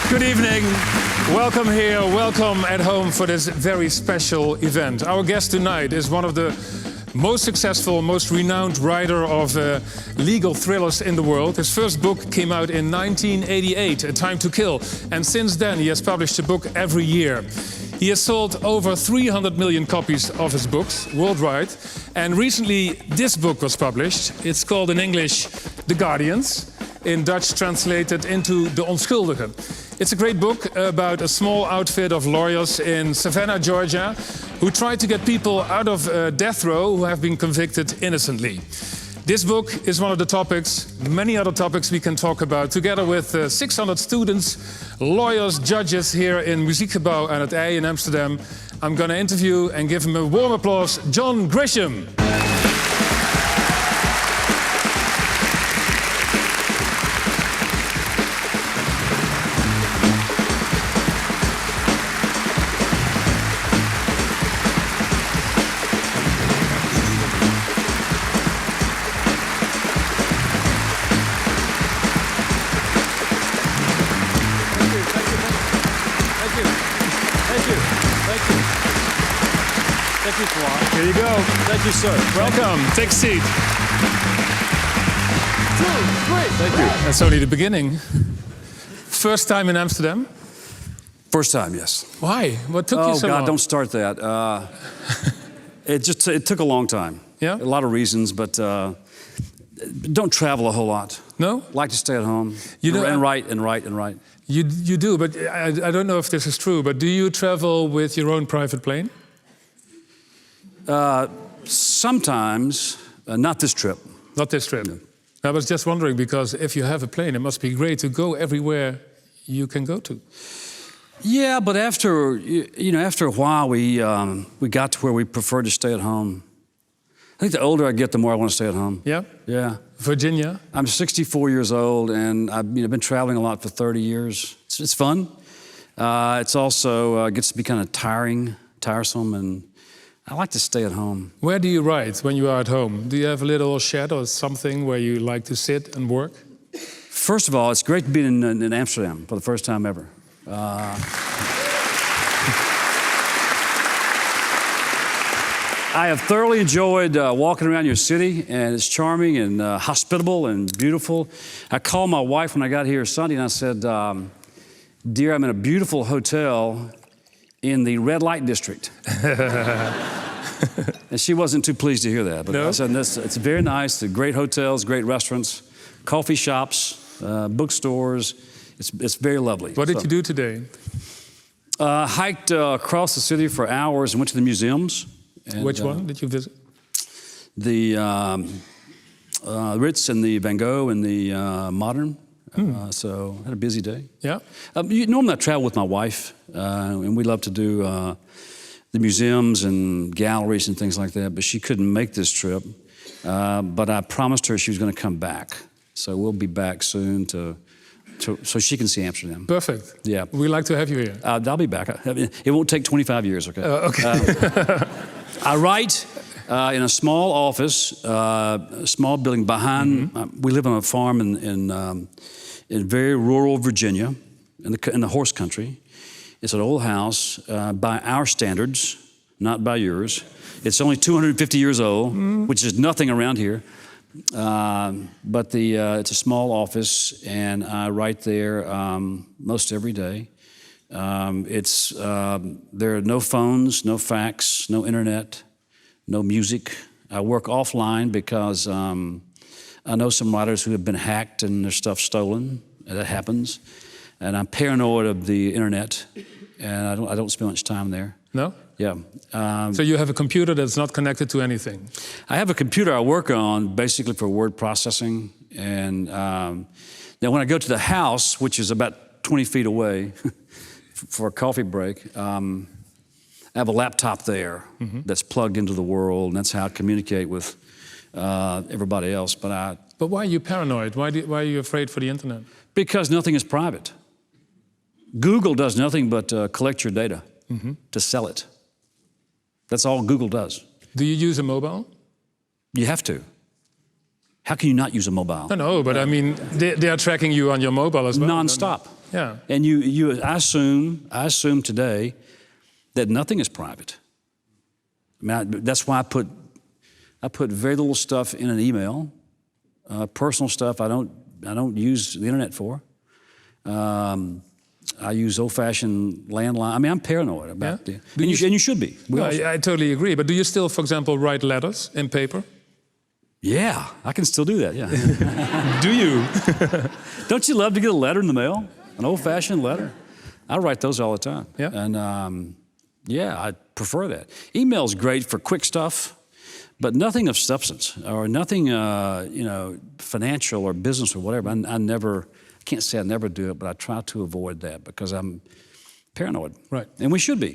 Good evening. Welcome here, welcome at home for this very special event. Our guest tonight is one of the most successful, most renowned writer of legal thrillers in the world. His first book came out in 1988, A Time to Kill. And since then he has published a book every year. He has sold over 300 million copies of his books worldwide. And recently this book was published. It's called in English, The Guardians. In Dutch translated into De Onschuldigen. It's a great book about a small outfit of lawyers in Savannah, Georgia, who try to get people out of death row who have been convicted innocently. This book is one of the topics, many other topics we can talk about, together with 600 students, lawyers, judges here in Muziekgebouw aan het IJ in Amsterdam. I'm going to interview and give him a warm applause, John Grisham. Here you go. Thank you, sir. Welcome. Take a seat. Great. Thank you. That's only the beginning. First time in Amsterdam? First time, yes. Why? What took you so long? Oh, God, don't start that. It took a long time. Yeah? A lot of reasons, but don't travel a whole lot. No? Like to stay at home. You know, and write. You do, but I don't know if this is true, but do you travel with your own private plane? Sometimes, not this trip. Not this trip. No. I was just wondering, because if you have a plane, it must be great to go everywhere you can go to. Yeah, but after after a while, we got to where we prefer to stay at home. I think the older I get, the more I want to stay at home. Yeah? Yeah. Virginia? I'm 64 years old, and I've been traveling a lot for 30 years. It's fun. It's also gets to be kind of tiresome, and I like to stay at home. Where do you write when you are at home? Do you have a little shed or something where you like to sit and work? First of all, it's great to be in Amsterdam for the first time ever. I have thoroughly enjoyed walking around your city, and it's charming and hospitable and beautiful. I called my wife when I got here Sunday, and I said, dear, I'm in a beautiful hotel in the red light district. And she wasn't too pleased to hear that. But no? I said, it's very nice, great hotels, great restaurants, coffee shops, bookstores. It's very lovely. What did you do today? Hiked across the city for hours and went to the museums. And, which one did you visit? The Ritz and the Van Gogh and the Modern. So I had a busy day. Yeah. Normally I travel with my wife, and we love to do the museums and galleries and things like that. But she couldn't make this trip. But I promised her she was going to come back. So we'll be back soon so she can see Amsterdam. Perfect. Yeah. We like to have you here. I'll be back. It won't take 25 years. Okay. Okay. I write in a small office, a small building behind. We live on a farm in very rural Virginia, in the horse country. It's an old house by our standards, not by yours. It's only 250 years old, which is nothing around here. But it's a small office, and I write there most every day. There are no phones, no fax, no internet, no music. I work offline because I know some writers who have been hacked and their stuff stolen. That happens. And I'm paranoid of the internet, and I don't spend much time there. No? Yeah. So you have a computer that's not connected to anything? I have a computer I work on basically for word processing. And now when I go to the house, which is about 20 feet away for a coffee break, I have a laptop there that's plugged into the world, and that's how I communicate with everybody else. But why are you paranoid? Why are you afraid for the internet? Because nothing is private. Google does nothing but collect your data to sell it. That's all Google does. Do you use a mobile? You have to. How can you not use a mobile? No, but I mean, they are tracking you on your mobile as well. Non-stop. Yeah. And I assume today that nothing is private. I mean, that's why I put very little stuff in an email. Personal stuff I don't use the internet for. I use old-fashioned landline. I mean, I'm paranoid about it. And you should be. I totally agree. But do you still, for example, write letters in paper? Yeah, I can still do that, yeah. Do you? Don't you love to get a letter in the mail? An old-fashioned letter? I write those all the time. Yeah. And yeah, I prefer that. Email's great for quick stuff, but nothing of substance or nothing, financial or business or whatever. I can't say I never do it, but I try to avoid that because I'm paranoid. Right. And we should be.